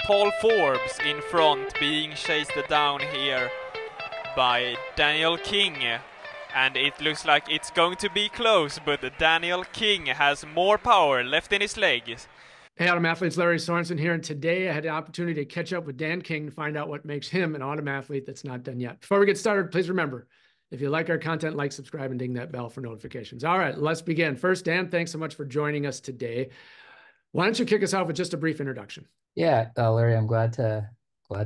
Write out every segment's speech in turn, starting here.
Paul Forbes in front, being chased down here by Daniel King. And it looks like it's going to be close, but Daniel King has more power left in his legs. Hey, Autumn Athletes, Larry Sorensen here, and today I had the opportunity to catch up with Dan King to find out what makes him an Autumn Athlete that's not done yet. Before we get started, please remember, if you like our content, like, subscribe, and ding that bell for notifications. All right, let's begin. First, Dan, thanks so much for joining us today. Why don't you kick us off with just a brief introduction? Yeah, Larry, I'm glad to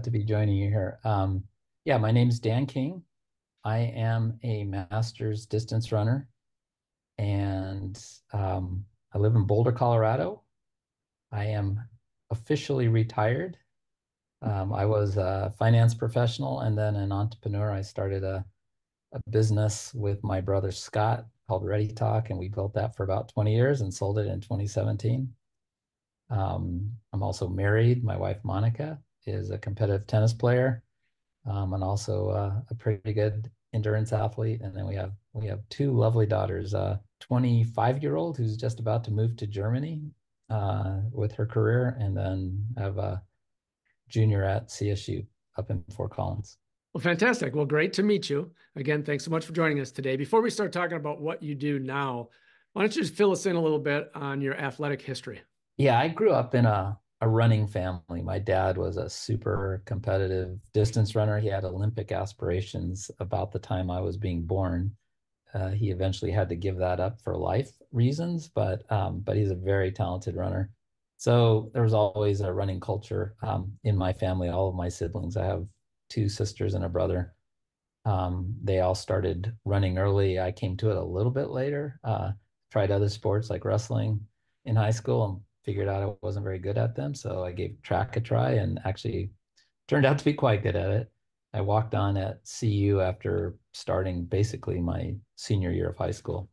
be joining you here. Yeah, my name's Dan King. I am a master's distance runner, and I live in Boulder, Colorado. I am officially retired. I was a finance professional and then an entrepreneur. I started a business with my brother Scott called Ready Talk, and we built that for about 20 years and sold it in 2017. I'm also married. My wife, Monica, is a competitive tennis player, and also a pretty good endurance athlete. And then we have two lovely daughters, a 25-year-old who's just about to move to Germany with her career, and then have a junior at CSU up in Fort Collins. Well, fantastic. Well, great to meet you. Again, thanks so much for joining us today. Before we start talking about what you do now, why don't you just fill us in a little bit on your athletic history? Yeah, I grew up in a running family. My dad was a super competitive distance runner. He had Olympic aspirations about the time I was being born. He eventually had to give that up for life reasons, but he's a very talented runner. So there was always a running culture in my family. All of my siblings, I have two sisters and a brother. They all started running early. I came to it a little bit later. Tried other sports like wrestling in high school and figured out I wasn't very good at them. So I gave track a try and actually turned out to be quite good at it. I walked on at CU after starting basically my senior year of high school,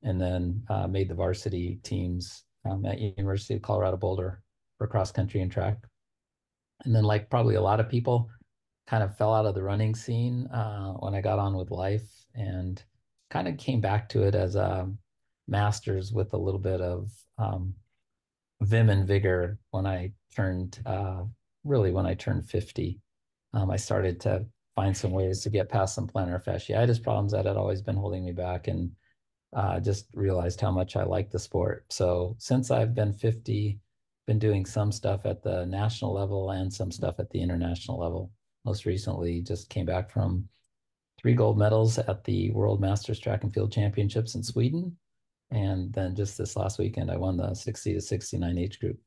and then made the varsity teams at University of Colorado Boulder for cross country and track. And then, like probably a lot of people, kind of fell out of the running scene when I got on with life, and kind of came back to it as a master's with a little bit of vim and vigor when I turned really when I turned 50. I started to find some ways to get past some plantar fasciitis problems that had always been holding me back, and just realized how much I like the sport. So since I've been 50, been doing some stuff at the national level and some stuff at the international level. Most recently, just came back from 3 gold medals at the World Masters Track and Field Championships in Sweden. And then just this last weekend, I won the 60 to 69 age group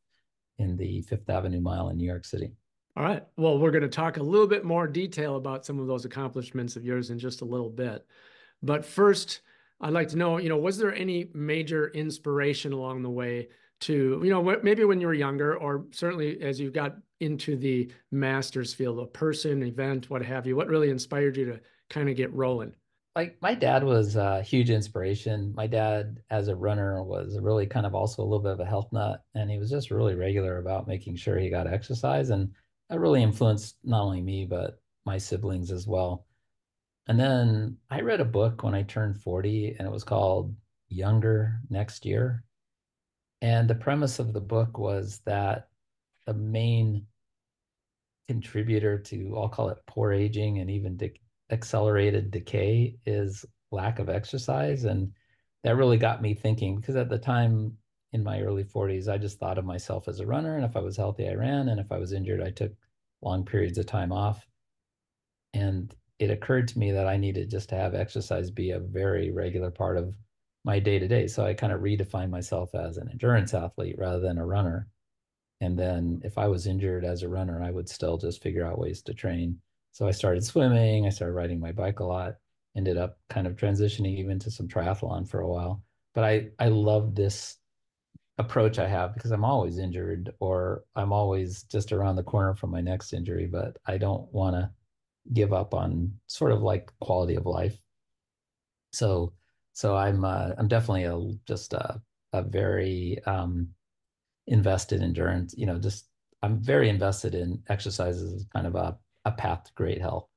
in the Fifth Avenue Mile in New York City. All right. Well, we're going to talk a little bit more detail about some of those accomplishments of yours in just a little bit. But first, I'd like to know, was there any major inspiration along the way to, maybe when you were younger, or certainly as you got into the master's field, a person, event, what have you, what really inspired you to kind of get rolling? Like my dad was a huge inspiration. My dad, as a runner, was really kind of also a little bit of a health nut, and he was just really regular about making sure he got exercise. And that really influenced not only me, but my siblings as well. And then I read a book when I turned 40, and it was called Younger Next Year. And the premise of the book was that the main contributor to, I'll call it poor aging and even accelerated decay, is lack of exercise. And that really got me thinking, because at the time in my early 40s, I just thought of myself as a runner. And if I was healthy, I ran. And if I was injured, I took long periods of time off. And it occurred to me that I needed just to have exercise be a very regular part of my day to day. So I kind of redefined myself as an endurance athlete rather than a runner. And then if I was injured as a runner, I would still just figure out ways to train. So I started swimming, I started riding my bike a lot, ended up kind of transitioning even to some triathlon for a while. But I love this approach I have because I'm always injured, or I'm always just around the corner from my next injury, but I don't want to give up on sort of like quality of life. So I'm definitely a very invested endurance, just I'm very invested in exercise as kind of a path to great health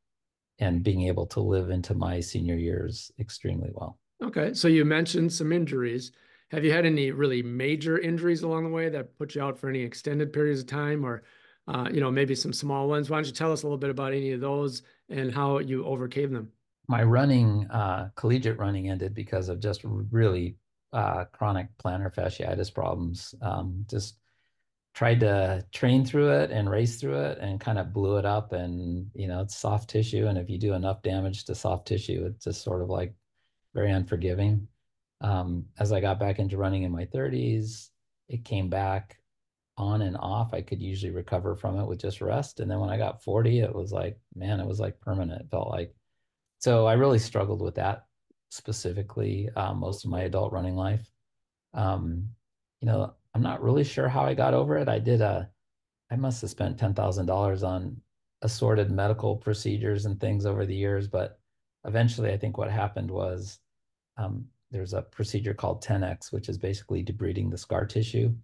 and being able to live into my senior years extremely well. Okay. So you mentioned some injuries. Have you had any really major injuries along the way that put you out for any extended periods of time? Or maybe some small ones. Why don't you tell us a little bit about any of those and how you overcame them? My running, collegiate running ended because of just really chronic plantar fasciitis problems. Just tried to train through it and race through it and kind of blew it up. And, it's soft tissue. And if you do enough damage to soft tissue, it's just sort of like very unforgiving. As I got back into running in my 30s, it came back on and off. I could usually recover from it with just rest. And then when I got 40, it was like, man, it was like permanent. It felt like. So I really struggled with that specifically most of my adult running life. I'm not really sure how I got over it. I must have spent $10,000 on assorted medical procedures and things over the years, but eventually I think what happened was there's a procedure called 10X, which is basically debriding the scar tissue.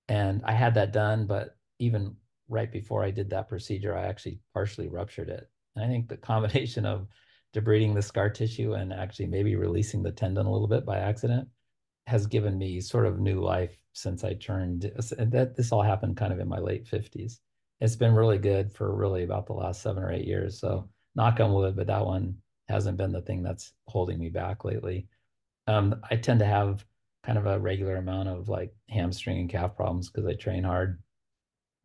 And I had that done, but even right before I did that procedure, I actually partially ruptured it. And I think the combination of debriding the scar tissue and actually maybe releasing the tendon a little bit by accident has given me sort of new life since I turned. That this all happened kind of in my late 50s. It's been really good for really about the last 7 or 8 years. So knock on wood, but that one hasn't been the thing that's holding me back lately. I tend to have kind of a regular amount of like hamstring and calf problems because I train hard.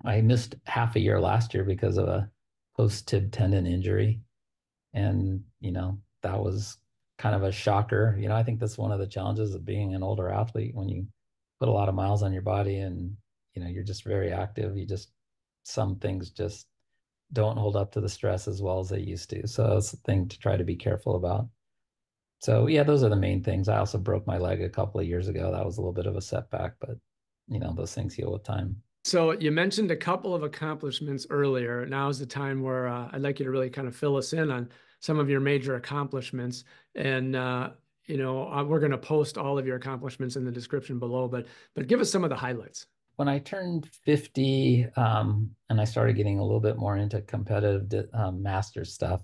I missed half a year last year because of a post tib tendon injury. And, that was kind of a shocker. I think that's one of the challenges of being an older athlete when you put a lot of miles on your body and, you're just very active. Some things just don't hold up to the stress as well as they used to. So it's a thing to try to be careful about. So yeah, those are the main things. I also broke my leg a couple of years ago. That was a little bit of a setback, but those things heal with time. So you mentioned a couple of accomplishments earlier. Now is the time where I'd like you to really kind of fill us in on some of your major accomplishments. And we're going to post all of your accomplishments in the description below, but give us some of the highlights. When I turned 50, and I started getting a little bit more into competitive master stuff,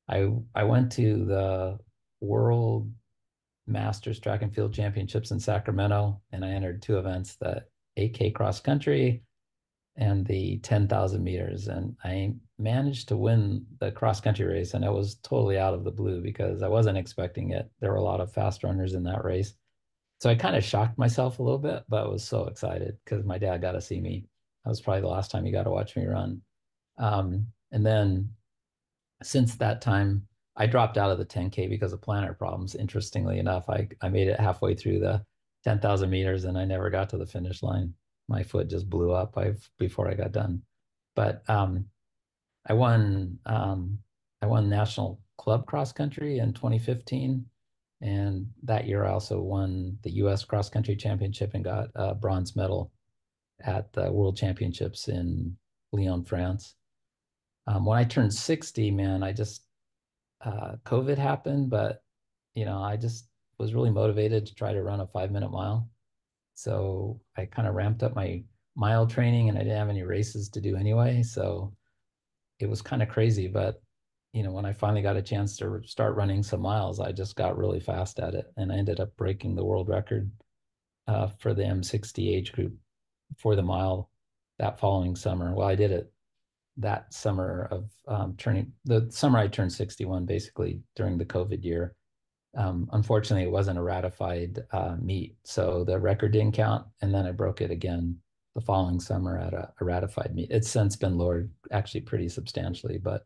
I went to the World Masters Track and Field Championships in Sacramento, and I entered two events, the 8K cross country and the 10,000 meters. And I managed to win the cross country race, and it was totally out of the blue because I wasn't expecting it. There were a lot of fast runners in that race. So I kind of shocked myself a little bit, but I was so excited because my dad got to see me. That was probably the last time he got to watch me run. And then since that time, I dropped out of the 10K because of plantar problems. Interestingly enough, I made it halfway through the 10,000 meters and I never got to the finish line. My foot just blew up before I got done. But I won national club cross country in 2015. And that year I also won the US cross country championship and got a bronze medal at the world championships in Lyon, France. When I turned 60, man, COVID happened, but I just was really motivated to try to run a 5-minute mile. So I kind of ramped up my mile training and I didn't have any races to do anyway. So it was kind of crazy, but when I finally got a chance to start running some miles, I just got really fast at it. And I ended up breaking the world record for the M60 age group for the mile that following summer. Well, I did it that summer of the summer I turned 61, basically during the COVID year. Unfortunately, it wasn't a ratified meet, so the record didn't count. And then I broke it again the following summer at a ratified meet. It's since been lowered actually pretty substantially, but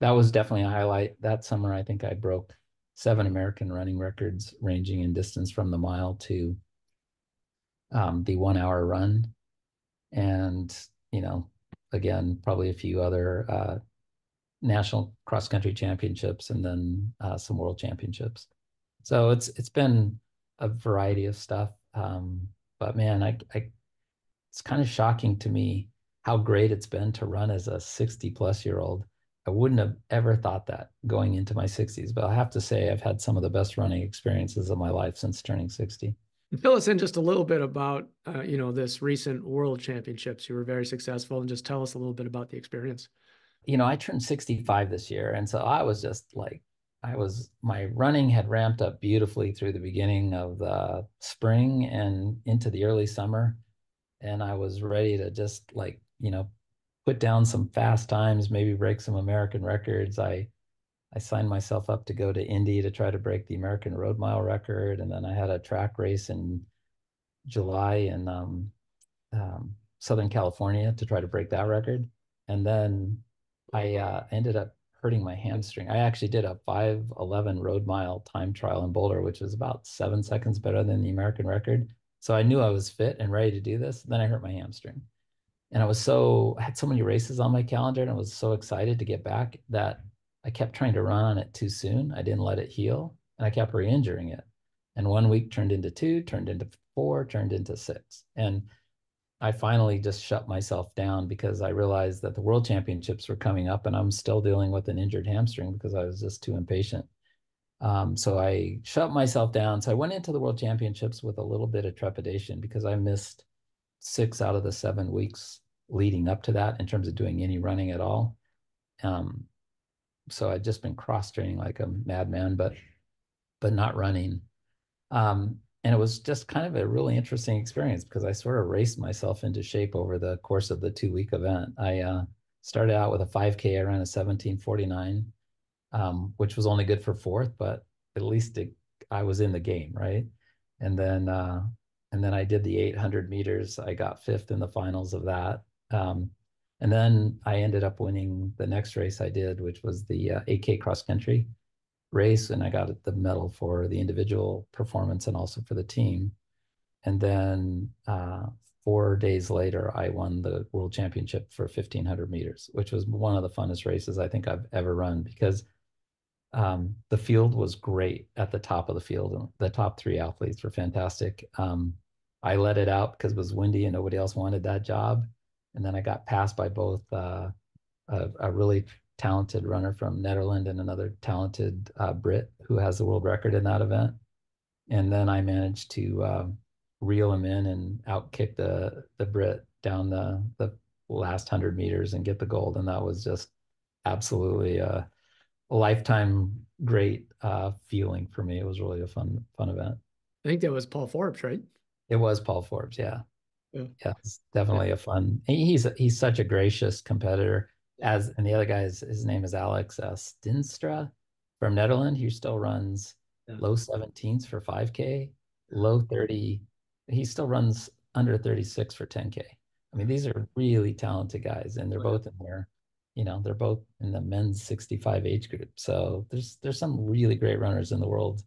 that was definitely a highlight. That summer, I think I broke 7 American running records ranging in distance from the mile to the 1 hour run. And, again, probably a few other national cross country championships and then some world championships. So it's been a variety of stuff. But man, it's kind of shocking to me how great it's been to run as a 60-plus-year-old. I wouldn't have ever thought that going into my 60s, but I have to say I've had some of the best running experiences of my life since turning 60. Fill us in just a little bit about, this recent world championships. You were very successful, and just tell us a little bit about the experience. I turned 65 this year. And so I was just like, my running had ramped up beautifully through the beginning of the spring and into the early summer. And I was ready to just like put down some fast times, maybe break some American records. I signed myself up to go to Indy to try to break the American road mile record. And then I had a track race in July in Southern California to try to break that record. And then I ended up hurting my hamstring. I actually did a 5:11 road mile time trial in Boulder, which was about 7 seconds better than the American record. So I knew I was fit and ready to do this. Then I hurt my hamstring. And I had so many races on my calendar and I was so excited to get back that I kept trying to run on it too soon. I didn't let it heal and I kept re-injuring it. And 1 week turned into 2, turned into 4, turned into 6. And I finally just shut myself down because I realized that the world championships were coming up and I'm still dealing with an injured hamstring because I was just too impatient. So I shut myself down. So I went into the world championships with a little bit of trepidation because I missed 6 out of the 7 weeks leading up to that in terms of doing any running at all. So I'd just been cross training like a madman, but not running. And it was just kind of a really interesting experience because I sort of raced myself into shape over the course of the 2 week event. I started out with a 5K. I ran a 17:49, which was only good for fourth, but at least I was in the game, right? And then I did the 800 meters. I got fifth in the finals of that. And then I ended up winning the next race I did, which was the 8K cross country race, and I got the medal for the individual performance and also for the team. And then 4 days later, I won the world championship for 1500 meters, which was one of the funnest races I think I've ever run because the field was great at the top of the field. The top 3 athletes were fantastic. I let it out because it was windy and nobody else wanted that job. And then I got passed by both a really talented runner from Netherlands and another talented Brit who has the world record in that event. And then I managed to reel him in and outkick the Brit down the last 100 meters and get the gold. And that was just absolutely a lifetime great feeling for me. It was really a fun event. I think that was Paul Forbes, right? It was Paul Forbes, yeah. Yeah. Yeah, it's definitely a fun. He's such a gracious competitor. And the other guy his name is Alex Stinstra from Netherlands. He still runs low 17s for 5K, low 30. He still runs under 36 for 10K. I mean, these are really talented guys, and they're both they're both in the men's 65 age group. So there's some really great runners in the world,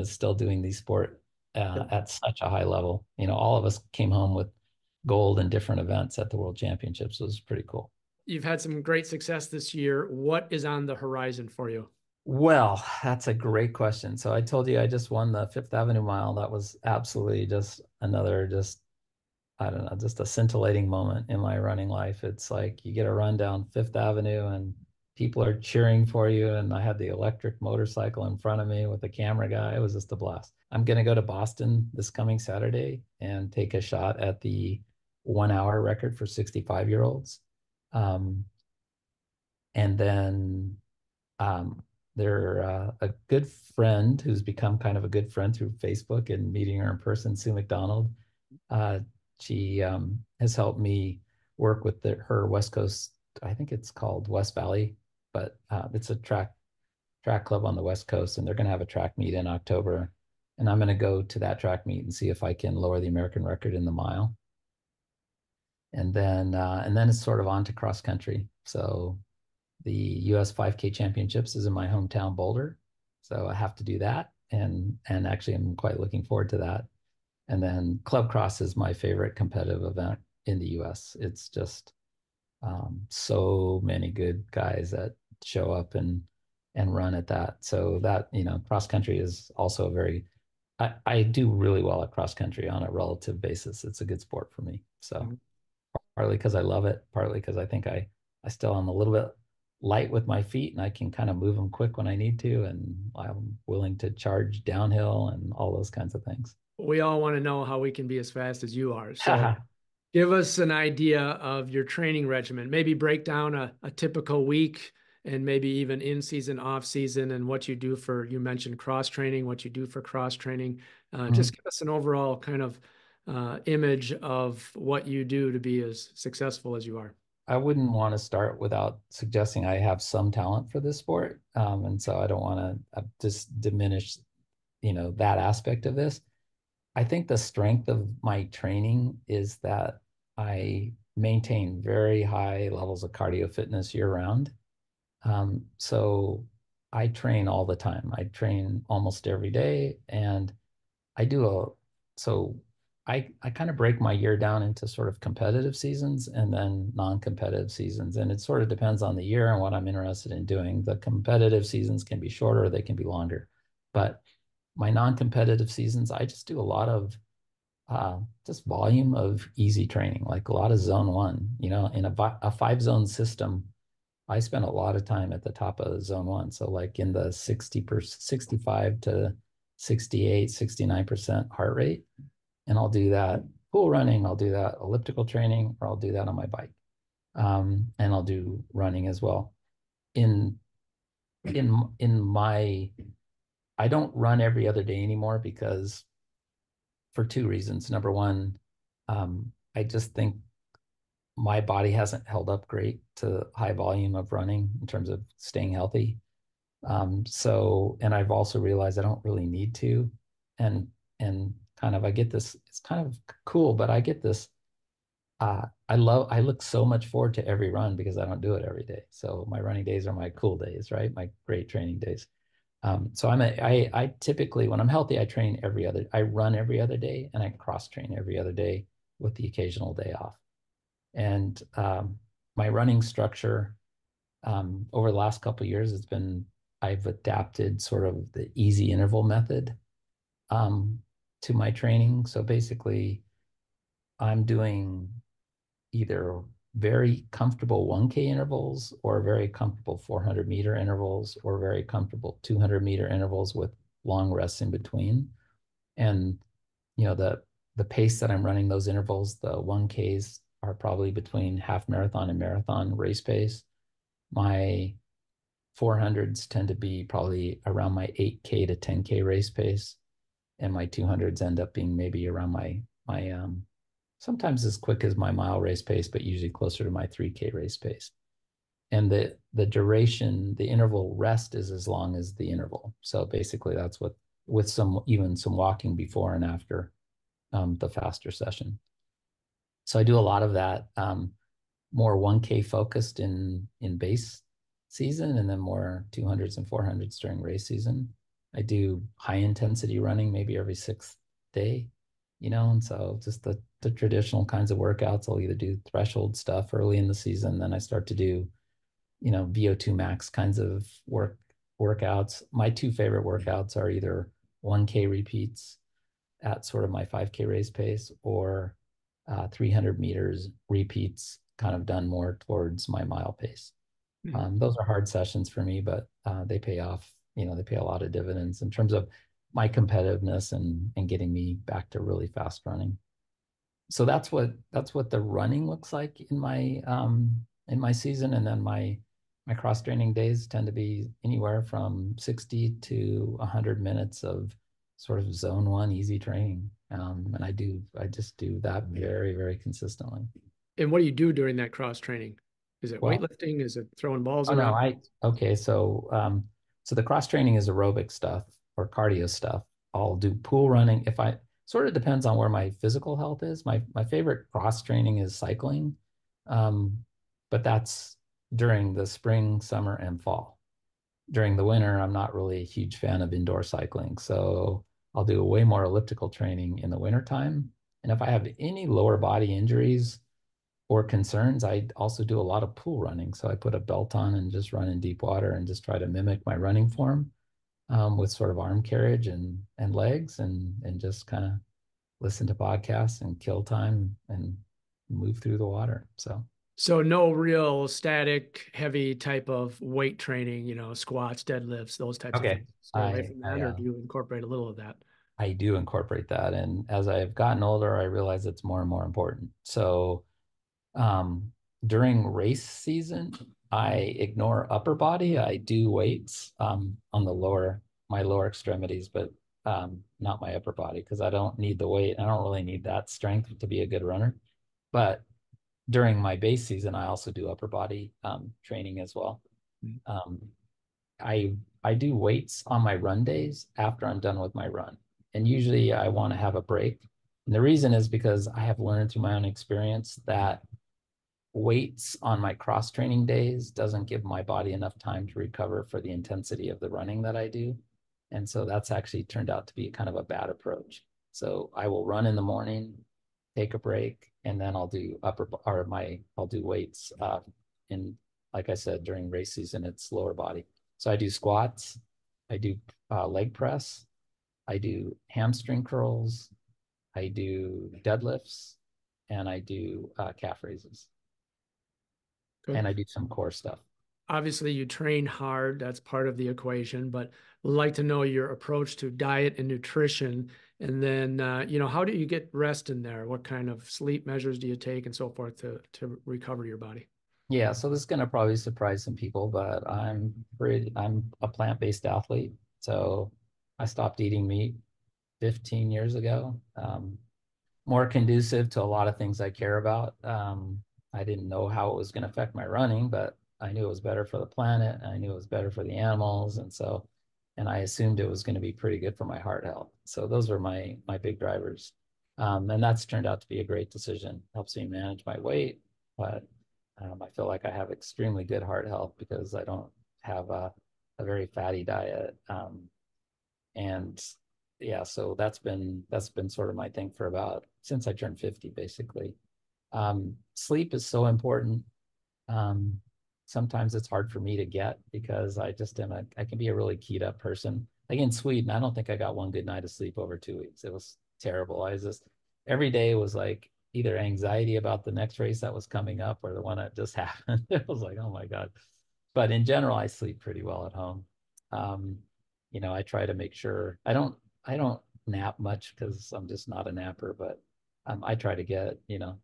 still doing these sport at such a high level. All of us came home with gold in different events at the World Championships. It was pretty cool. You've had some great success this year. What is on the horizon for you? Well, that's a great question. So I told you I just won the Fifth Avenue Mile. That was absolutely just another, I don't know, just a scintillating moment in my running life. It's like you get a run down Fifth Avenue and people are cheering for you. And I had the electric motorcycle in front of me with the camera guy. It was just a blast. I'm going to go to Boston this coming Saturday and take a shot at the 1 hour record for 65-year-olds. And then they're a good friend who's become kind of a good friend through Facebook and meeting her in person, Sue McDonald. She has helped me work with her West Coast, I think it's called West Valley, but it's a track club on the West Coast, and they're going to have a track meet in October. And I'm going to go to that track meet and see if I can lower the American record in the mile. And then it's sort of on to cross country. So the US 5K championships is in my hometown, Boulder. So I have to do that. And actually I'm quite looking forward to that. And then Club Cross is my favorite competitive event in the US. It's just so many good guys that show up and run at that. So that, cross country is also I do really well at cross country on a relative basis. It's a good sport for me. So partly because I love it, partly because I think I still am a little bit light with my feet and I can kind of move them quick when I need to. And I'm willing to charge downhill and all those kinds of things. We all want to know how we can be as fast as you are. So give us an idea of your training regimen. Maybe break down a typical week and maybe even in season, off season, and what you do you mentioned cross training, what you do for cross training. Just give us an overall kind of image of what you do to be as successful as you are? I wouldn't want to start without suggesting I have some talent for this sport. And so I don't want to just diminish, that aspect of this. I think the strength of my training is that I maintain very high levels of cardio fitness year round. So I train all the time. I train almost every day, and I do a so I kind of break my year down into sort of competitive seasons and then non-competitive seasons. And it sort of depends on the year and what I'm interested in doing. The competitive seasons can be shorter, they can be longer. But my non-competitive seasons, I just do a lot of just volume of easy training, like a lot of zone one. In a 5 zone system, I spend a lot of time at the top of zone one. So like in the 65 to 68, 69% heart rate. And I'll do that pool running, I'll do that elliptical training, or I'll do that on my bike. And I'll do running as well. In my I don't run every other day anymore because for 2 reasons. Number one, I just think my body hasn't held up great to high volume of running in terms of staying healthy. And I've also realized I don't really need to. And kind of I get this, it's kind of cool, but I get this, I look so much forward to every run because I don't do it every day. So my running days are my cool days, right? My great training days. So I typically, when I'm healthy, I run every other day and I cross train every other day with the occasional day off. And my running structure over the last couple of years, I've adapted sort of the easy interval method to my training. So basically, I'm doing either very comfortable 1K intervals or very comfortable 400-meter intervals or very comfortable 200-meter intervals with long rests in between. And the pace that I'm running those intervals, the 1Ks are probably between half marathon and marathon race pace. My 400s tend to be probably around my 8K to 10K race pace, and my 200s end up being maybe around my sometimes as quick as my mile race pace, but usually closer to my 3K race pace. And the duration, the interval rest is as long as the interval. So basically that's what, with some walking before and after the faster session. So I do a lot of that, more 1K focused in base season, and then more 200s and 400s during race season. I do high intensity running maybe every 6th day, and so just the traditional kinds of workouts. I'll either do threshold stuff early in the season, then I start to do, VO2 max kinds of workouts. My 2 favorite workouts are either 1K repeats at sort of my 5K race pace, or 300 meters repeats kind of done more towards my mile pace. Those are hard sessions for me, but they pay off. They pay a lot of dividends in terms of my competitiveness and getting me back to really fast running. So that's what the running looks like in my season. And then my cross training days tend to be anywhere from 60 to 100 minutes of sort of zone one easy training. And I just do that very, very consistently. And what do you do during that cross training? Is it weightlifting? Is it throwing balls around? Okay. So the cross training is aerobic stuff or cardio stuff. I'll do pool running. Sort of depends on where my physical health is. My favorite cross training is cycling. But that's during the spring, summer, and fall. During the winter, I'm not really a huge fan of indoor cycling. So I'll do way more elliptical training in the wintertime. And if I have any lower body injuries or concerns, I also do a lot of pool running. So I put a belt on and just run in deep water and just try to mimic my running form with sort of arm carriage and legs, and just kind of listen to podcasts and kill time and move through the water. So no real static, heavy type of weight training, squats, deadlifts, those types of things. Stay away from that, or do you incorporate a little of that? I do incorporate that. And as I've gotten older, I realize it's more and more important. So during race season, I ignore upper body. I do weights on my lower extremities, but not my upper body, because I don't need the weight. I don't really need that strength to be a good runner. But during my base season, I also do upper body training as well. Um, I do weights on my run days after I'm done with my run. And usually I want to have a break. And the reason is because I have learned through my own experience that weights on my cross training days doesn't give my body enough time to recover for the intensity of the running that I do. And so that's actually turned out to be kind of a bad approach. So I will run in the morning, take a break, and then I'll do I'll do weights in, like I said, during race season, it's lower body. So I do squats, I do leg press, I do hamstring curls, I do deadlifts, and I do calf raises. Good. And I do some core stuff. Obviously, you train hard. That's part of the equation, but we'd like to know your approach to diet and nutrition. And then, how do you get rest in there? What kind of sleep measures do you take and so forth to recover your body? Yeah, so this is gonna probably surprise some people, but I'm a plant-based athlete. So I stopped eating meat 15 years ago. More conducive to a lot of things I care about. I didn't know how it was going to affect my running, but I knew it was better for the planet. And I knew it was better for the animals. And I assumed it was going to be pretty good for my heart health. So those were my big drivers. And that's turned out to be a great decision. Helps me manage my weight, but I feel like I have extremely good heart health because I don't have a very fatty diet. And yeah, so that's been sort of my thing for about since I turned 50, basically. Sleep is so important. Sometimes it's hard for me to get because I can be a really keyed up person. Like in Sweden, I don't think I got one good night of sleep over 2 weeks. It was terrible. Every day was like either anxiety about the next race that was coming up or the one that just happened. It was like, oh my God. But in general, I sleep pretty well at home. Um, I try to make sure I don't nap much because I'm just not a napper, but I try to get,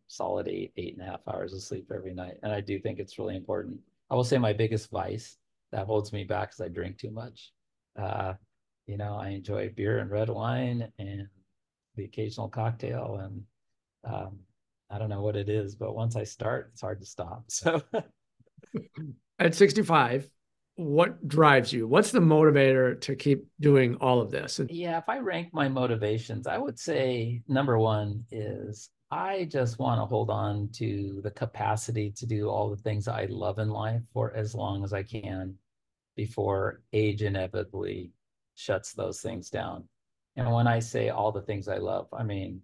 solid 8.5 hours of sleep every night. And I do think it's really important. I will say my biggest vice that holds me back is I drink too much. Uh, I enjoy beer and red wine and the occasional cocktail. And I don't know what it is, but once I start, it's hard to stop. So At 65, what drives you? What's the motivator to keep doing all of this? yeah, if I rank my motivations, I would say number one is I just want to hold on to the capacity to do all the things I love in life for as long as I can before age inevitably shuts those things down. And when I say all the things I love, I mean,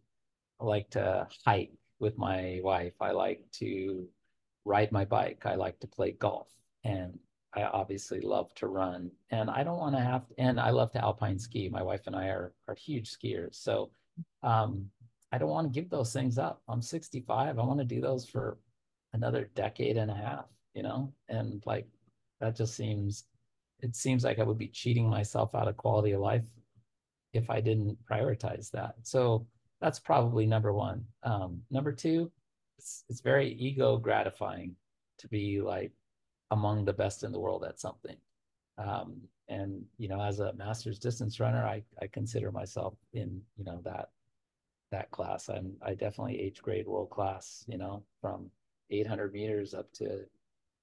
I like to hike with my wife. I like to ride my bike. I like to play golf. And I obviously love to run. And I don't want to and I love to alpine ski. My wife and I are huge skiers. So I don't want to give those things up. I'm 65. I want to do those for another decade and a half, And like that it seems like I would be cheating myself out of quality of life if I didn't prioritize that. So that's probably number one. Number two, it's very ego gratifying to be like among the best in the world at something. And as a master's distance runner, I consider myself in that class. I definitely H grade world class. From 800 meters up to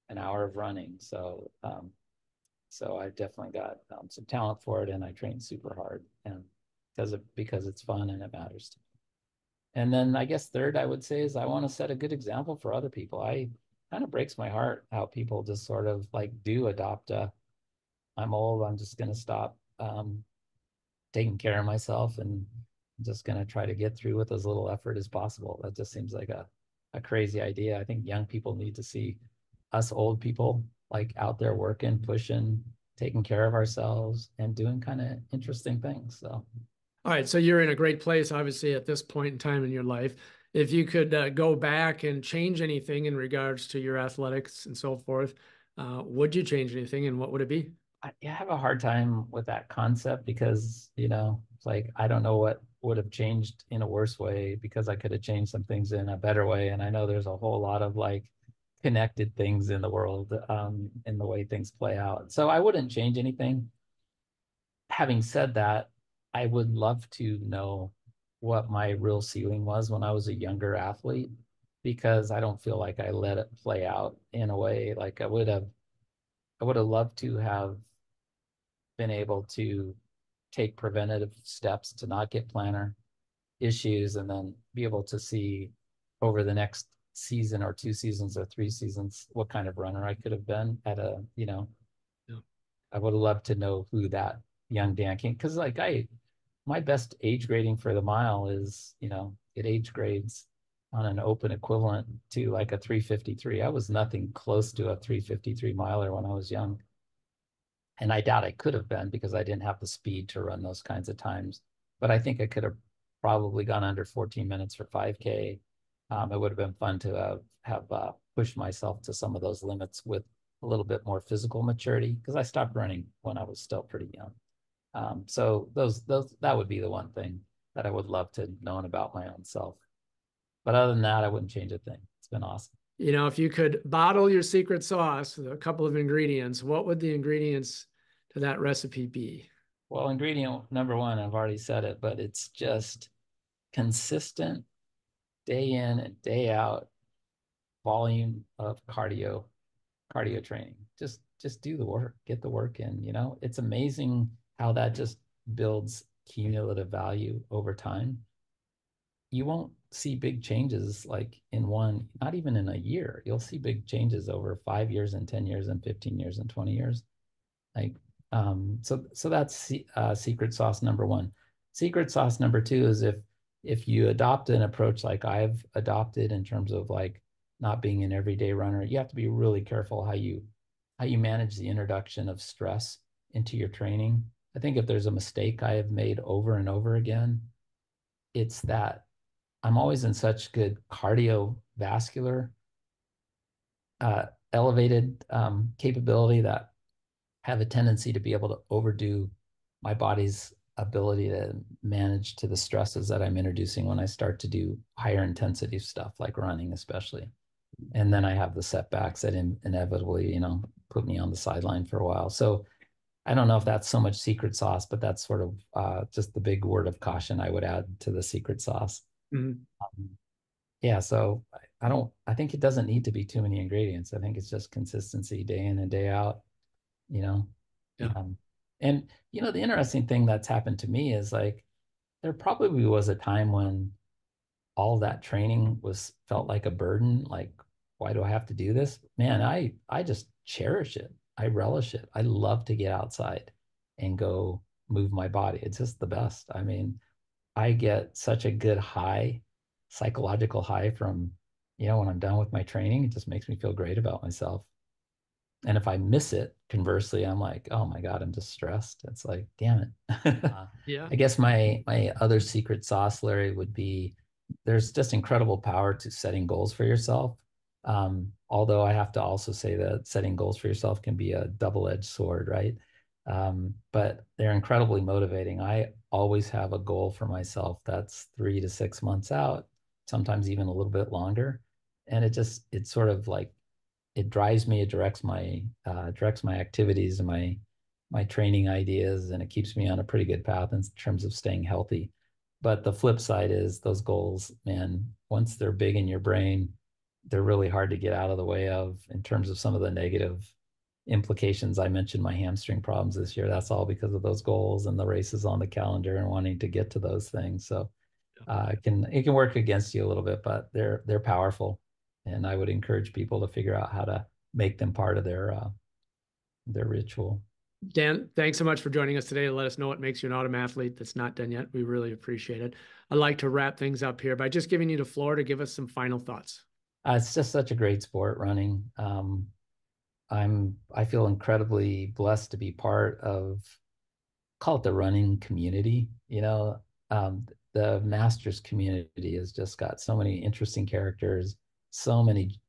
an hour of running. So I've definitely got some talent for it, and I train super hard, and because it's fun and it matters to me. And then I guess third, I would say is I want to set a good example for other people. I kind of breaks my heart how people just sort of like do adopt I'm old, I'm just going to stop taking care of myself and just going to try to get through with as little effort as possible. That just seems like a crazy idea. I think young people need to see us old people like out there working, pushing, taking care of ourselves and doing kind of interesting things. So all right, so you're in a great place, obviously, at this point in time in your life. If you could go back and change anything in regards to your athletics and so forth, would you change anything, and what would it be? I have a hard time with that concept because, it's like I don't know what would have changed in a worse way because I could have changed some things in a better way. And I know there's a whole lot of like connected things in the world in the way things play out. So I wouldn't change anything. Having said that, I would love to know what my real ceiling was when I was a younger athlete, because I don't feel like I let it play out in a way like I would have loved to have been able to take preventative steps to not get plantar issues, and then be able to see over the next season or 2 seasons or 3 seasons what kind of runner I could have been at a, Yeah. I would have loved to know who that young Dan King, because like my best age grading for the mile is, it age grades on an open equivalent to like a 3:53. I was nothing close to a 3:53 miler when I was young. And I doubt I could have been because I didn't have the speed to run those kinds of times. But I think I could have probably gone under 14 minutes for 5K. It would have been fun to have pushed myself to some of those limits with a little bit more physical maturity, because I stopped running when I was still pretty young. So that would be the one thing that I would love to have known about my own self. But other than that, I wouldn't change a thing. It's been awesome. If you could bottle your secret sauce with a couple of ingredients, what would the ingredients to that recipe be? Well, ingredient number one, I've already said it, but it's just consistent day in and day out volume of cardio training. Just do the work, get the work in. It's amazing how that just builds cumulative value over time. You won't see big changes like in one, not even in a year. You'll see big changes over 5 years and 10 years and 15 years and 20 years. Like, so that's secret sauce number one. Secret sauce number two is if you adopt an approach like I've adopted in terms of like not being an everyday runner, you have to be really careful how you manage the introduction of stress into your training. I think if there's a mistake I have made over and over again, it's that I'm always in such good cardiovascular elevated capability that have a tendency to be able to overdo my body's ability to manage to the stresses that I'm introducing when I start to do higher intensity stuff like running, especially. And then I have the setbacks that inevitably, put me on the sideline for a while. So I don't know if that's so much secret sauce, but that's sort of just the big word of caution I would add to the secret sauce. Mm-hmm. Yeah, so I think it doesn't need to be too many ingredients. I think it's just consistency day in and day out, you know. Yeah. And the interesting thing that's happened to me is like there probably was a time when all that training felt like a burden. Like, why do I have to do this? Man, I just cherish it. I relish it. I love to get outside and go move my body. It's just the best. I mean, I get such a good high, psychological high from, when I'm done with my training. It just makes me feel great about myself. And if I miss it, conversely, I'm like, oh my God, I'm just stressed. It's like, damn it. Yeah. I guess my other secret sauce, Larry, would be there's just incredible power to setting goals for yourself. Although I have to also say that setting goals for yourself can be a double-edged sword, right? But they're incredibly motivating. I always have a goal for myself that's 3 to 6 months out, sometimes even a little bit longer. And it's sort of like it drives me, it directs my activities and my training ideas, and it keeps me on a pretty good path in terms of staying healthy. But the flip side is those goals, man, once they're big in your brain, they're really hard to get out of the way of in terms of some of the negative implications. I mentioned my hamstring problems this year. That's all because of those goals and the races on the calendar and wanting to get to those things. So it can work against you a little bit, but they're powerful, and I would encourage people to figure out how to make them part of their ritual. Dan, thanks so much for joining us today to let us know what makes you an autumn athlete that's not done yet. We really appreciate it. I'd like to wrap things up here by just giving you the floor to give us some final thoughts. It's just such a great sport, running. I feel incredibly blessed to be part of, call it the running community. The masters community has just got so many interesting characters, so many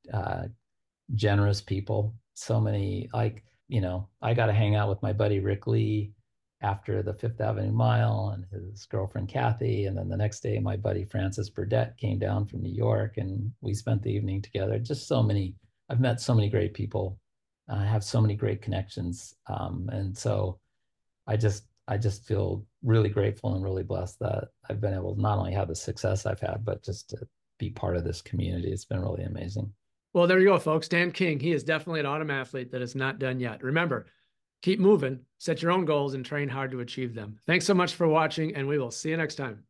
generous people, so many I got to hang out with my buddy Rick Lee after the Fifth Avenue Mile and his girlfriend Kathy, and then the next day my buddy Francis Burdett came down from New York and we spent the evening together. Just so many, I've met so many great people. I have so many great connections, and so I just feel really grateful and really blessed that I've been able to not only have the success I've had, but just to be part of this community. It's been really amazing. Well, there you go, folks. Dan King, he is definitely an autumn athlete that is not done yet. Remember, keep moving, set your own goals, and train hard to achieve them. Thanks so much for watching, and we will see you next time.